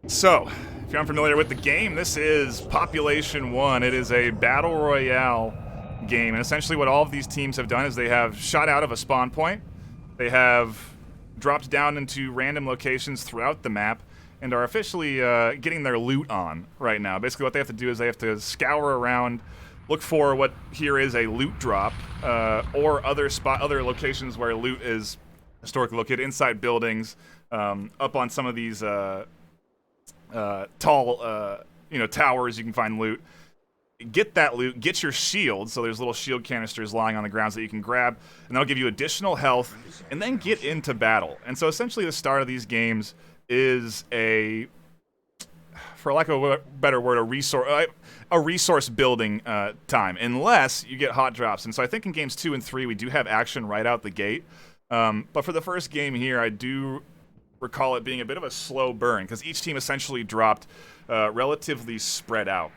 So, if you're unfamiliar with the game, this is Population 1. It is a battle royale game, and essentially what all of these teams have done is they have shot out of a spawn point, they have dropped down into random locations throughout the map, and are officially getting their loot on right now. Basically what they have to do is they have to scour around, look for what here is a loot drop, or other locations where loot is historically located, inside buildings, up on some of these tall, towers. You can find loot. Get that loot, get your shield, so there's little shield canisters lying on the ground that you can grab, and that'll give you additional health, and then get into battle. And so essentially the start of these games is for lack of a better word, a resource building time, unless you get hot drops. And so I think in games 2 and 3 we do have action right out the gate, but for the first game here I do recall it being a bit of a slow burn, because each team essentially dropped relatively spread out.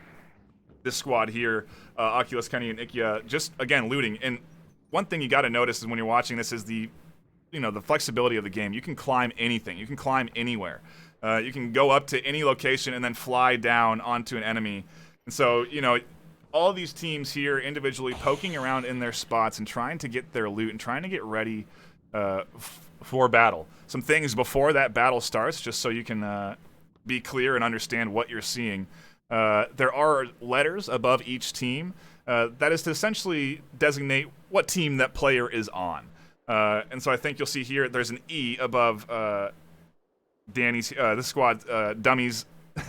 This squad here, Oculus, Kenny, and Ikia, just again looting. And one thing you got to notice is when you're watching this is the flexibility of the game. You can climb anything. You can climb anywhere. You can go up to any location and then fly down onto an enemy. And so all these teams here individually poking around in their spots and trying to get their loot and trying to get ready for battle. Some things before that battle starts, just so you can be clear and understand what you're seeing. There are letters above each team. That is to essentially designate what team that player is on. And so I think you'll see here there's an E above Danny's, this squad, Dummy's,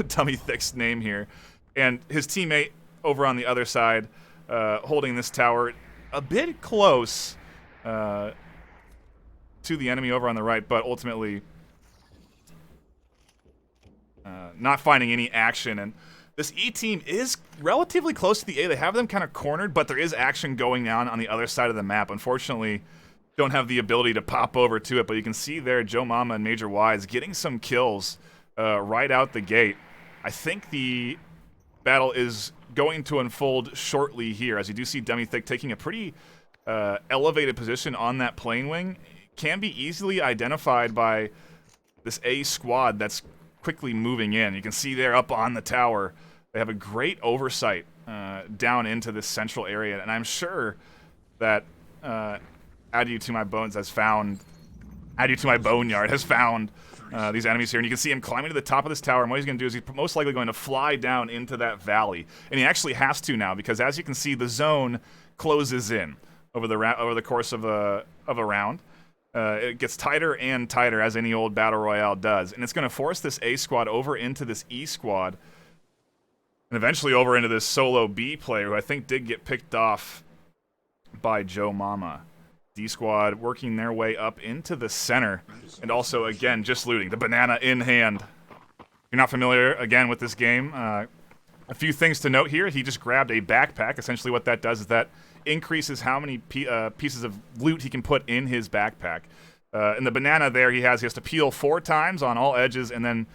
Dummy Thick's name here. And his teammate over on the other side, holding this tower a bit close to the enemy over on the right, but ultimately not finding any action. And this E team is relatively close to the A. They have them kind of cornered, but there is action going on the other side of the map. Unfortunately, don't have the ability to pop over to it, but you can see there Joe Mama and Major Wise getting some kills right out the gate. I think the battle is going to unfold shortly here, as you do see Dummy Thick taking a pretty elevated position on that plane wing. Can be easily identified by this A squad that's quickly moving in. You can see there up on the tower, they have a great oversight down into this central area, and I'm sure that Add You To My Boneyard has found these enemies here, and you can see him climbing to the top of this tower, and what he's going to do is he's most likely going to fly down into that valley, and he actually has to now, because as you can see, the zone closes in over the course of a round. It gets tighter and tighter, as any old battle royale does, and it's going to force this A squad over into this E squad, and eventually over into this solo B player, who I think did get picked off by Joe Mama. D squad working their way up into the center, and also again just looting, the banana in hand. If you're not familiar again with this game, a few things to note here. He just grabbed a backpack. Essentially what that does is that increases how many pieces of loot he can put in his backpack. And the banana there he has to peel 4 times on all edges and then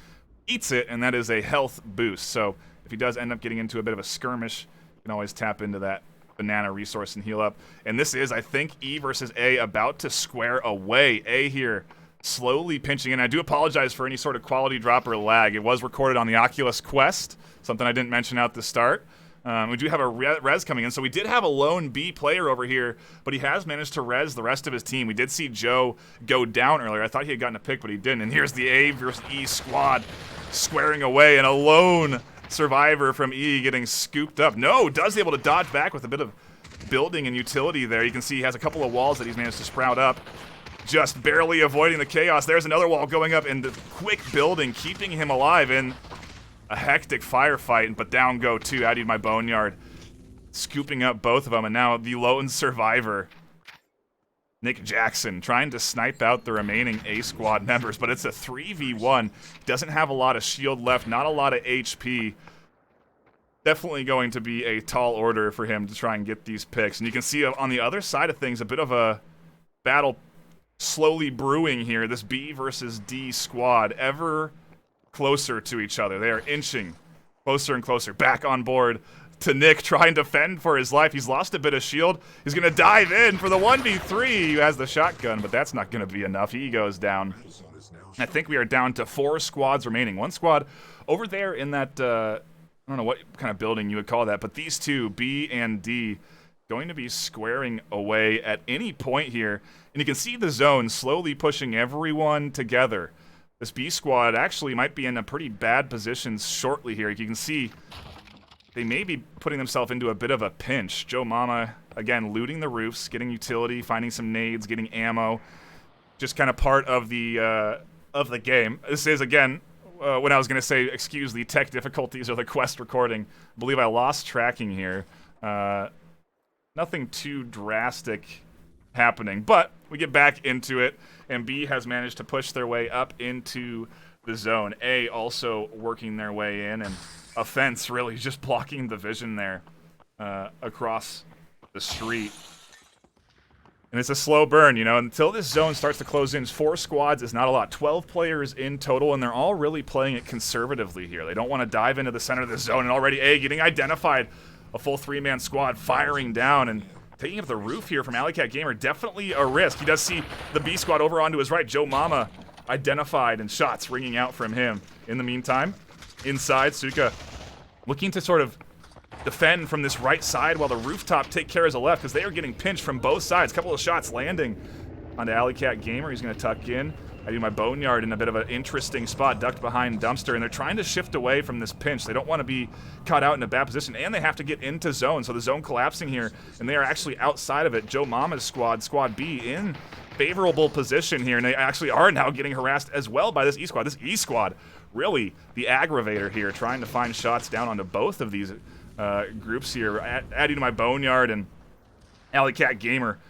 eats it, and that is a health boost. So if he does end up getting into a bit of a skirmish, you can always tap into that banana resource and heal up. And this is, I think, E versus A about to square away. A here slowly pinching in. I do apologize for any sort of quality drop or lag. It was recorded on the Oculus Quest, something I didn't mention out the start. We do have a res coming in, so we did have a lone B player over here, but he has managed to res the rest of his team. We did see Joe go down earlier. I thought he had gotten a pick, but he didn't. And here's the A versus E squad squaring away, and a lone survivor from E getting scooped up. No, does able to dodge back with a bit of building and utility there. You can see he has a couple of walls that he's managed to sprout up, just barely avoiding the chaos. There's another wall going up, and the quick building keeping him alive in a hectic firefight, but down go two. Add You To My Boneyard, scooping up both of them, and now the lone survivor, Nick Jackson, trying to snipe out the remaining A squad members, but it's a 3v1. Doesn't have a lot of shield left, not a lot of HP. Definitely going to be a tall order for him to try and get these picks. And you can see on the other side of things a bit of a battle slowly brewing here. This B versus D squad ever closer to each other. They are inching closer and closer back on board to Nick, trying to fend for his life. He's lost a bit of shield. He's going to dive in for the 1v3. He has the shotgun, but that's not going to be enough. He goes down. I think we are down to 4 squads remaining. One squad over there in that, I don't know what kind of building you would call that, but these two, B and D, going to be squaring away at any point here. And you can see the zone slowly pushing everyone together. This B squad actually might be in a pretty bad position shortly here. You can see they may be putting themselves into a bit of a pinch. Joe Mama, again, looting the roofs, getting utility, finding some nades, getting ammo. Just kind of part of the game. This is, again, when I was going to say, excuse the tech difficulties or the quest recording, I believe I lost tracking here. Nothing too drastic happening, but we get back into it, and B has managed to push their way up into the zone. A also working their way in, and offense really just blocking the vision there across the street. And it's a slow burn, you know, until this zone starts to close in. 4 squads is not a lot. 12 players in total, and they're all really playing it conservatively here. They don't want to dive into the center of the zone, and already A getting identified. A full 3-man squad firing down and taking up the roof here from Alley Cat Gamer. Definitely a risk. He does see the B squad over onto his right. Joe Mama identified, and shots ringing out from him. In the meantime, inside, Suka looking to sort of defend from this right side while the rooftop take care of the left, because they are getting pinched from both sides. A couple of shots landing onto Alley Cat Gamer. He's going to tuck in. I do my Boneyard in a bit of an interesting spot, ducked behind Dumpster, and they're trying to shift away from this pinch. They don't want to be caught out in a bad position, and they have to get into zone, so the zone collapsing here, and they are actually outside of it. Joe Mama's squad, Squad B, in favorable position here, and they actually are now getting harassed as well by this E squad. This E squad, really the aggravator here, trying to find shots down onto both of these groups here. Adding to my Boneyard, and Alley Cat Gamer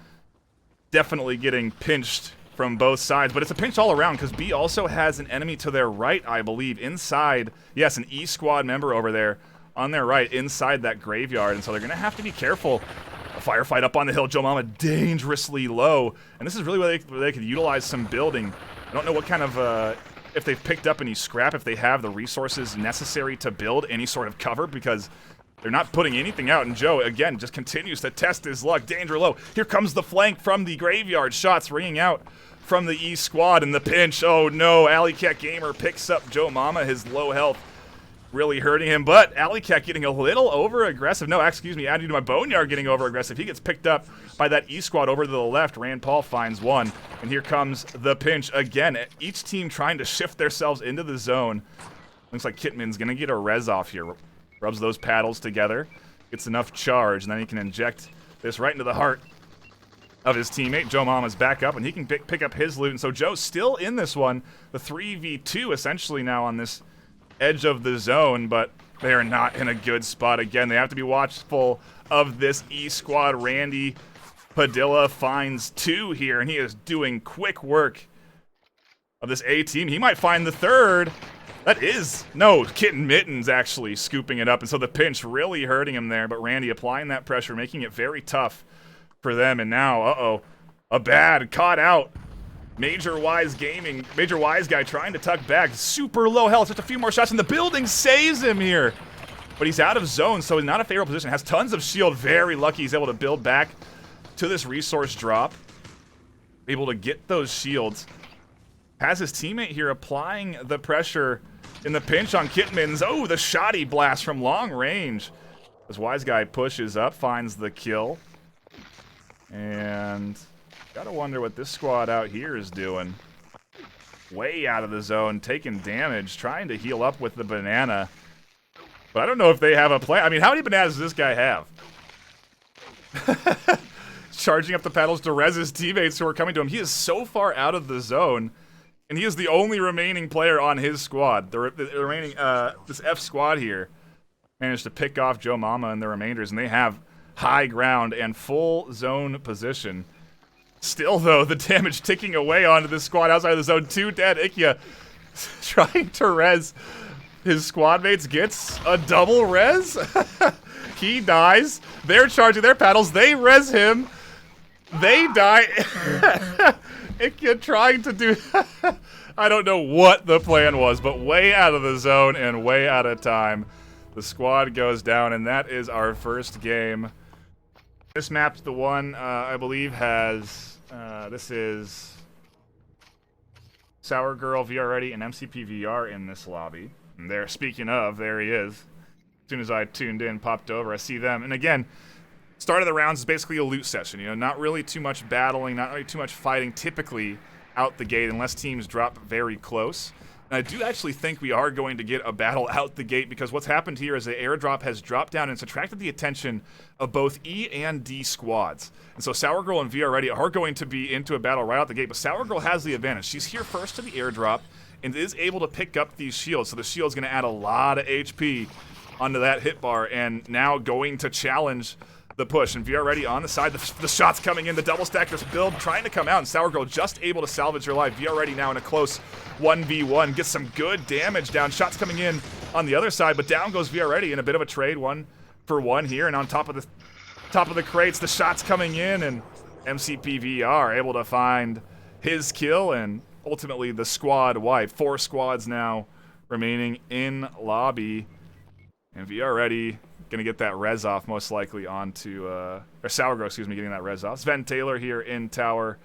definitely getting pinched from both sides, but it's a pinch all around because B also has an enemy to their right, I believe, inside. Yes, an E squad member over there on their right inside that graveyard, and so they're going to have to be careful. A firefight up on the hill. Joe Mama dangerously low, and this is really where they could utilize some building. I don't know what kind of, if they've picked up any scrap, if they have the resources necessary to build any sort of cover, because they're not putting anything out, and Joe, again, just continues to test his luck. Danger low. Here comes the flank from the graveyard. Shots ringing out from the E squad, and the pinch. Oh no, Alley Cat Gamer picks up Joe Mama. His low health really hurting him, but Alley Cat getting a little over-aggressive. No, excuse me, adding to my Boneyard getting over-aggressive. He gets picked up by that E squad over to the left. Rand Paul finds one, and here comes the pinch again. Each team trying to shift themselves into the zone. Looks like Kitman's gonna get a res off here. Rubs those paddles together, gets enough charge, and then he can inject this right into the heart of his teammate. Joe Mama's back up, and he can pick up his loot. And so Joe's still in this one, the 3v2 essentially now on this edge of the zone, but they are not in a good spot. Again, they have to be watchful of this E squad. Randy Padilla finds 2 here, and he is doing quick work of this A team. He might find the 3rd. That is, no, Kitten Mittens actually scooping it up, and so the pinch really hurting him there, but Randy applying that pressure, making it very tough for them. And now, a bad caught out. Major Wise Guy trying to tuck back. Super low health, just a few more shots, and the building saves him here. But he's out of zone, so he's not a favorable position. Has tons of shield, very lucky he's able to build back to this resource drop. Able to get those shields. Has his teammate here applying the pressure in the pinch on Kitmans. Oh, the shoddy blast from long range. This Wise Guy pushes up, finds the kill. And gotta wonder what this squad out here is doing. Way out of the zone, taking damage, trying to heal up with the banana. But I don't know if they have a plan. I mean, how many bananas does this guy have? Charging up the paddles to res his teammates who are coming to him. He is so far out of the zone, and he is the only remaining player on his squad. The remaining, this F squad here managed to pick off Joe Mama and the remainders, and they have high ground and full zone position. Still, though, the damage ticking away onto this squad outside of the zone. 2 dead. Ikya trying to res his squad mates, gets a double res. He dies. They're charging their paddles. They res him. They die. Ikya trying to do... I don't know what the plan was, but way out of the zone and way out of time. The squad goes down, and that is our first game. This map's the one I believe has, this is Sour Girl VR Ready and MCP VR in this lobby. And there, speaking of, there he is. As soon as I tuned in, popped over, I see them. And again, start of the rounds is basically a loot session. You know, not really too much battling, not really too much fighting typically out the gate unless teams drop very close. And I do actually think we are going to get a battle out the gate because what's happened here is the airdrop has dropped down and it's attracted the attention of both E and D squads. And so Sour Girl and VR Ready are going to be into a battle right out the gate, but Sour Girl has the advantage. She's here first to the airdrop and is able to pick up these shields. So the shield's going to add a lot of HP onto that hit bar and now going to challenge the push. And VR Ready on the side, the shots coming in, the double stackers build trying to come out, and Sour Girl just able to salvage her life. VR Ready now in a close 1v1, gets some good damage down. Shots coming in on the other side, but down goes VR Ready in a bit of a trade, 1-for-1 here. And on top of the crates, the shots coming in, and MCP VR able to find his kill, and ultimately the squad wipe. 4 squads now remaining in lobby, and VR Ready gonna get that res off most likely onto, or Sour Girl, excuse me, getting that res off. Sven Taylor here in tower.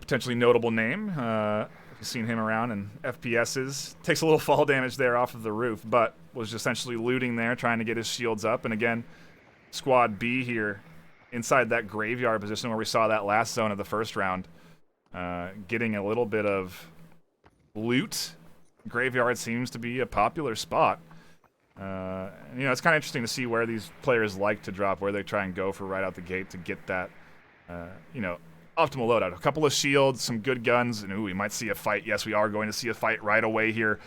Potentially notable name. You've seen him around in FPSs. Takes a little fall damage there off of the roof, but was essentially looting there, trying to get his shields up. And again, Squad B here inside that graveyard position where we saw that last zone of the first round. Getting a little bit of loot. Graveyard seems to be a popular spot. You know, it's kind of interesting to see where these players like to drop, where they try and go for right out the gate to get that, you know, optimal loadout. A couple of shields, some good guns, and ooh, we might see a fight. Yes, we are going to see a fight right away here.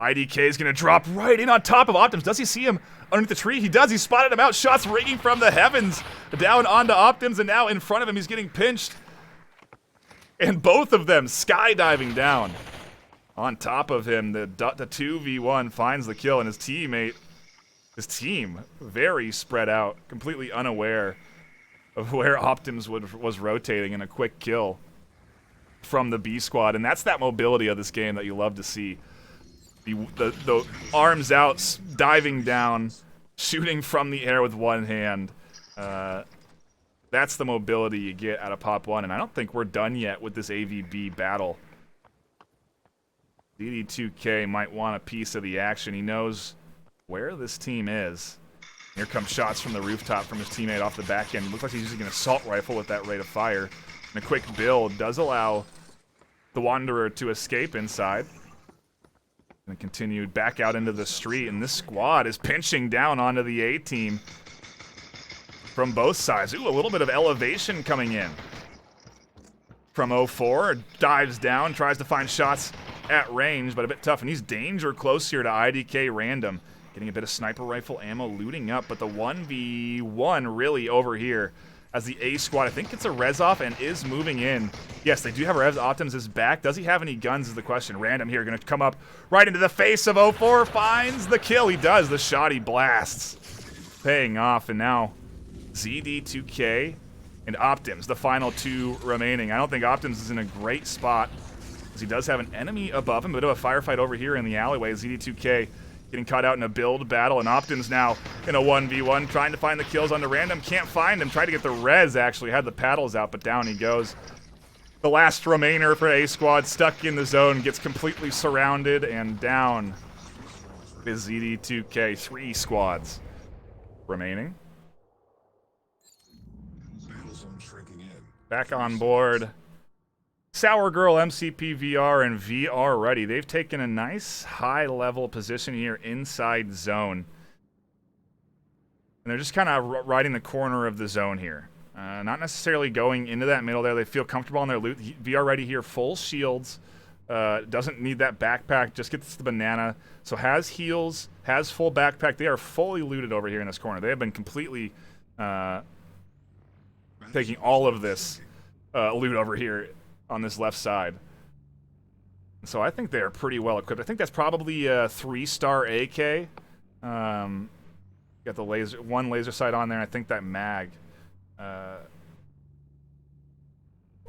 IDK is going to drop right in on top of Optimus. Does he see him underneath the tree? He does. He spotted him out. Shots ringing from the heavens down onto Optimus, and now in front of him, he's getting pinched. And both of them skydiving down. On top of him, the 2v1 finds the kill, and his team, very spread out, completely unaware of where Optimus was rotating, in a quick kill from the B squad. And that's that mobility of this game that you love to see. The arms out, diving down, shooting from the air with one hand. That's the mobility you get out of Pop 1, and I don't think we're done yet with this AVB battle. ZD2K might want a piece of the action. He knows where this team is. Here come shots from the rooftop from his teammate off the back end. Looks like he's using an assault rifle with that rate of fire. And a quick build does allow the Wanderer to escape inside. And continue back out into the street. And this squad is pinching down onto the A team from both sides. Ooh, a little bit of elevation coming in from 04. Dives down, tries to find shots at range, but a bit tough, and he's danger close here to IDK Random. Getting a bit of sniper rifle ammo, looting up, but the 1v1 really over here as the A squad, I think it's a res off and is moving in. Yes, they do have a res. Optimus is back. Does he have any guns is the question. Random here, gonna come up right into the face of 04, finds the kill. He does, the shot he blasts. Paying off, and now ZD2K and Optimus, the final 2 remaining. I don't think Optimus is in a great spot, he does have an enemy above him. A bit of a firefight over here in the alleyway. ZD2K getting caught out in a build battle, and Optimus now in a 1v1, trying to find the kills onto Random. Can't find him. Tried to get the res, actually. Had the paddles out, but down he goes. The last remainer for A Squad, stuck in the zone, gets completely surrounded, and down is ZD2K. 3 squads remaining. Back on board. Sour Girl, MCP VR, and VR Ready. They've taken a nice high-level position here inside zone. And they're just kind of riding the corner of the zone here. Not necessarily going into that middle there. They feel comfortable on their loot. VR Ready here, full shields. Doesn't need that backpack, just gets the banana. So has heals, has full backpack. They are fully looted over here in this corner. They have been completely taking all of this loot over here on this left side. So I think they're pretty well equipped. I think that's probably a 3-star AK. Got the one laser sight on there. I think that mag.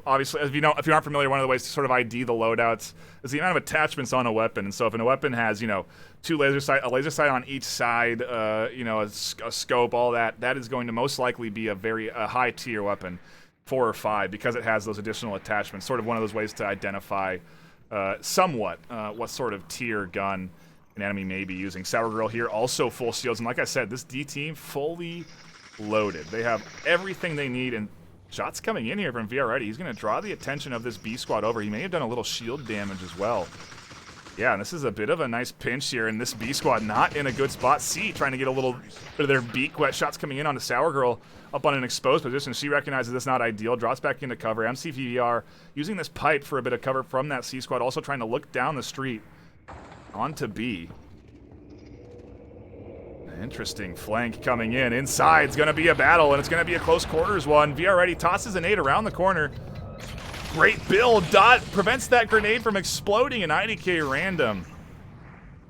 obviously, if you aren't familiar, one of the ways to sort of ID the loadouts is the amount of attachments on a weapon. And so if a weapon has, a laser sight on each side, a scope, all that is going to most likely be a high tier weapon, 4 or 5, because it has those additional attachments. Sort of one of those ways to identify somewhat what sort of tier gun an enemy may be using. Sour Girl here, also full shields. And like I said, this D team fully loaded. They have everything they need, and shots coming in here from VR. He's going to draw the attention of this B squad over. He may have done a little shield damage as well. Yeah, and this is a bit of a nice pinch here, and this B squad not in a good spot. C trying to get a little bit of their beak wet. Shots coming in on the Sour Girl up on an exposed position. She recognizes this not ideal, drops back into cover. MCPVR using this pipe for a bit of cover from that C squad, also trying to look down the street onto B. Interesting flank coming in. Inside's going to be a battle, and it's going to be a close quarters one. VR tosses a nade around the corner. Great build. Dot prevents that grenade from exploding, and IDK Random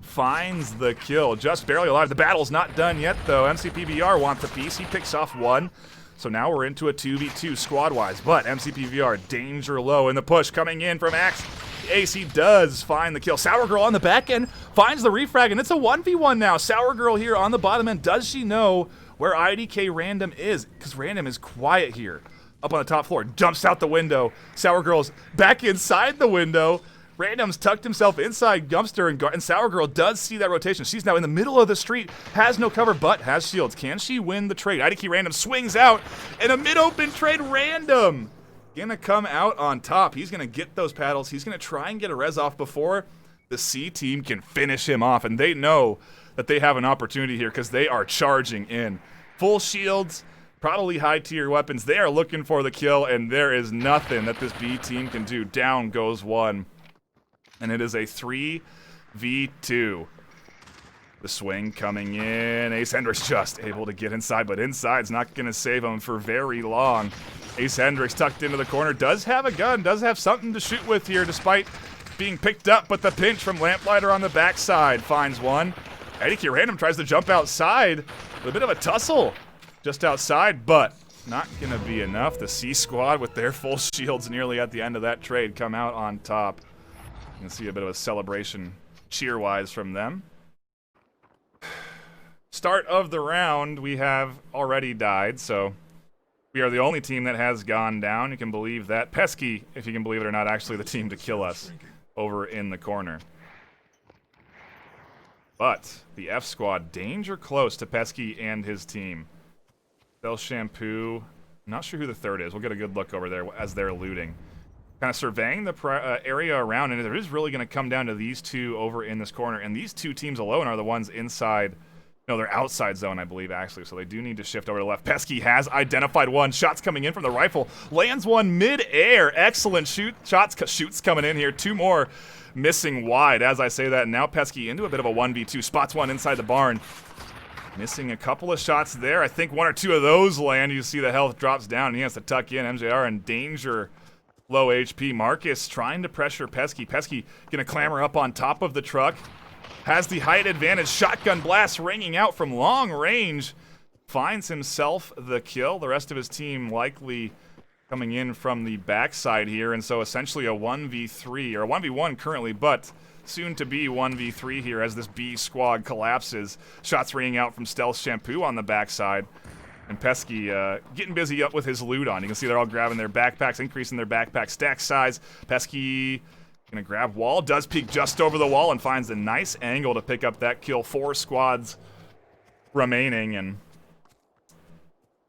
finds the kill. Just barely alive. The battle's not done yet, though. MCPVR wants a piece. He picks off one. So now we're into a 2v2 squad-wise, but MCPVR danger low in the push coming in from Axe. AC does find the kill. Sour Girl on the back end finds the refrag, and it's a 1v1 now. Sour Girl here on the bottom end. Does she know where IDK Random is? Because Random is quiet here up on the top floor. Jumps out the window. Sour Girl's back inside the window. Random's tucked himself inside Gumpster, and Sour Girl does see that rotation. She's now in the middle of the street, has no cover, but has shields. Can she win the trade? IDK Random swings out, and a mid-open trade. Random gonna come out on top. He's gonna get those paddles. He's gonna try and get a res off before the C team can finish him off, and they know that they have an opportunity here because they are charging in. Full shields, probably high-tier weapons. They are looking for the kill, and there is nothing that this B team can do. Down goes one. And it is a 3v2. The swing coming in. Ace Hendricks just able to get inside, but inside's not going to save him for very long. Ace Hendricks tucked into the corner. Does have a gun. Does have something to shoot with here despite being picked up, but the pinch from Lamplighter on the backside finds one. IDK Random tries to jump outside. A bit of a tussle just outside, but not going to be enough. The C squad with their full shields nearly at the end of that trade come out on top. You can see a bit of a celebration cheer-wise from them. Start of the round, we have already died, so we are the only team that has gone down. You can believe that. Pesky, if you can believe it or not, actually the team to kill us over in the corner. But the F squad, danger close to Pesky and his team. Stealth Shampoo, not sure who the third is. We'll get a good look over there as they're looting. Kind of surveying the area around, and it is really going to come down to these two over in this corner. And these two teams alone are the ones inside. No, they're outside zone, I believe, actually. So they do need to shift over to the left. Pesky has identified one. Shots coming in from the rifle. Lands one mid-air. Excellent shoots coming in here. Two more missing wide as I say that. And now Pesky into a bit of a 1v2. Spots one inside the barn. Missing a couple of shots there. I think one or two of those land. You see the health drops down, and he has to tuck in. MJR in danger. Low HP. Marcus trying to pressure Pesky. Pesky gonna clamber up on top of the truck. Has the height advantage. Shotgun blast ringing out from long range. Finds himself the kill. The rest of his team likely coming in from the backside here. And so essentially a 1v3, or a 1v1 currently, but soon to be 1v3 here as this B squad collapses. Shots ringing out from Stealth Shampoo on the backside. And Pesky getting busy up with his loot on. You can see they're all grabbing their backpacks, increasing their backpack stack size. Pesky gonna grab wall, does peek just over the wall and finds a nice angle to pick up that kill. 4 squads remaining, and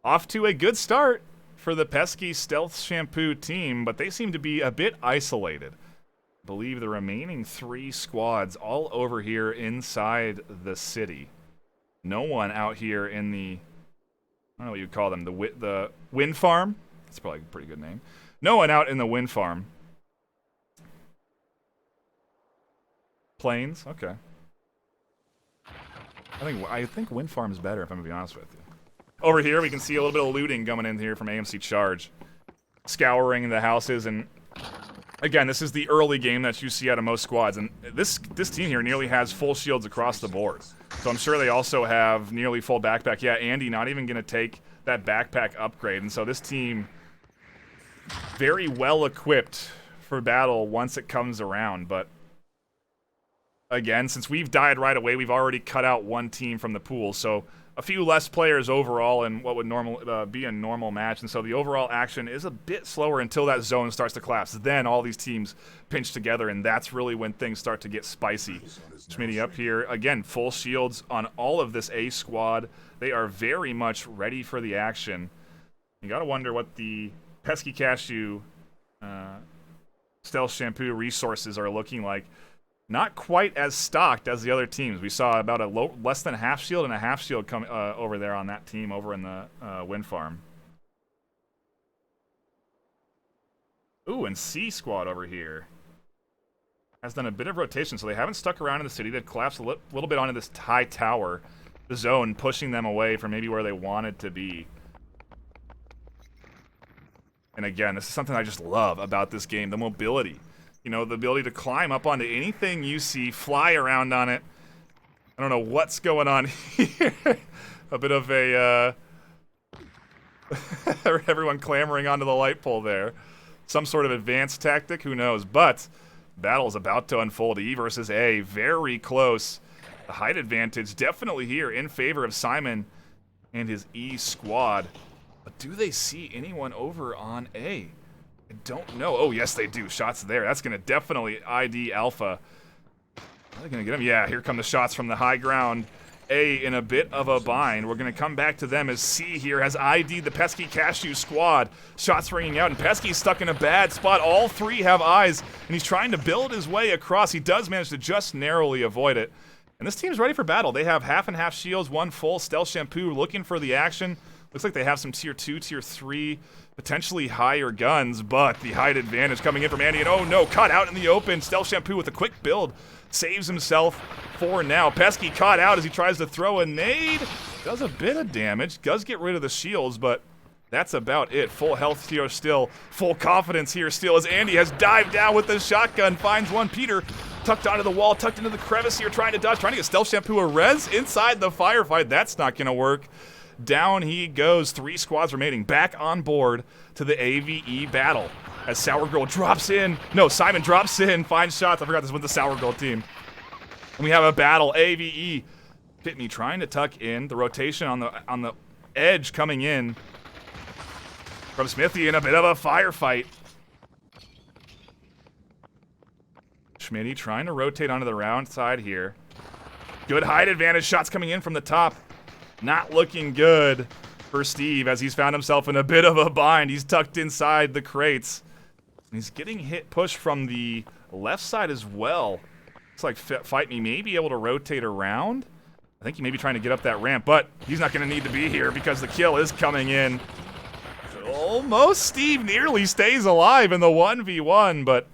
off to a good start for the Pesky Stealth Shampoo team, but they seem to be a bit isolated. I believe the remaining 3 squads all over here inside the city. No one out here in the, I don't know what you'd call them, the wind farm? That's probably a pretty good name. No one out in the wind farm. Plains? Okay. I think wind farm is better, if I'm going to be honest with you. Over here, we can see a little bit of looting coming in here from AMC Charge. Scouring the houses, and again, this is the early game that you see out of most squads, and this team here nearly has full shields across the board. So I'm sure they also have nearly full backpack. Yeah, Andy not even going to take that backpack upgrade, and so this team very well equipped for battle once it comes around, but again, since we've died right away, we've already cut out one team from the pool, so a few less players overall in what would be a normal match, and so the overall action is a bit slower until that zone starts to collapse. Then all these teams pinch together, and that's really when things start to get spicy. Schmitty up here. Again, full shields on all of this A squad. They are very much ready for the action. You gotta wonder what the Pesky Cashew Stealth Shampoo resources are looking like. Not quite as stocked as the other teams. We saw about a less than half shield and a half shield come over there on that team over in the wind farm. Ooh, and C squad over here has done a bit of rotation, so they haven't stuck around in the city. They've collapsed a little bit onto this high tower, the zone, pushing them away from maybe where they wanted to be. And again, this is something I just love about this game, the mobility. You know, the ability to climb up onto anything you see, fly around on it. I don't know what's going on here. A bit of a, everyone clamoring onto the light pole there. Some sort of advanced tactic, who knows? But battle's about to unfold. E versus A, very close. The height advantage definitely here in favor of Simon and his E squad. But do they see anyone over on A? I don't know. Oh, yes, they do. Shots there. That's going to definitely ID Alpha. Are they going to get him? Yeah, here come the shots from the high ground. A in a bit of a bind. We're going to come back to them as C here has ID'd the Pesky Cashew squad. Shots ringing out, and Pesky's stuck in a bad spot. All three have eyes, and he's trying to build his way across. He does manage to just narrowly avoid it. And this team's ready for battle. They have half and half shields, one full Stealth Shampoo looking for the action. Looks like they have some tier 2, tier 3, potentially higher guns, but the height advantage coming in from Andy, and oh no, caught out in the open. Stealth Shampoo with a quick build saves himself for now. Pesky caught out as he tries to throw a nade. Does a bit of damage, does get rid of the shields, but that's about it. Full health here still, full confidence here still as Andy has dived down with the shotgun, finds one. Peter tucked onto the wall, tucked into the crevice here, trying to dodge, trying to get Stealth Shampoo a res inside the firefight. That's not gonna work. Down he goes. 3 squads remaining. Back on board to the AVE battle as Sour Girl drops in. No, Simon drops in, finds shots. I forgot this was the Sour Girl team. And we have a battle. AVE. Pitney trying to tuck in. The rotation on the edge coming in from Smithy in a bit of a firefight. Schmitty trying to rotate onto the round side here. Good height advantage. Shots coming in from the top. Not looking good for Steve as he's found himself in a bit of a bind. He's tucked inside the crates. And he's getting pushed from the left side as well. Looks like Fight Me may be able to rotate around. I think he may be trying to get up that ramp, but he's not going to need to be here because the kill is coming in. Almost Steve nearly stays alive in the 1v1, but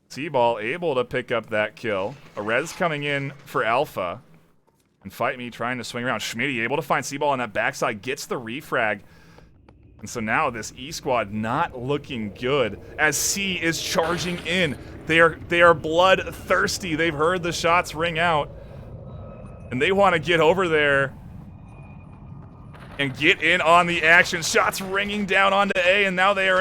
T-Ball able to pick up that kill. A res coming in for Alpha. And Fight Me trying to swing around. Schmitty able to find C-Ball on that backside, gets the refrag. And so now this E squad not looking good as C is charging in. They are bloodthirsty. They've heard the shots ring out. And they want to get over there and get in on the action. Shots ringing down onto A, and now they are in a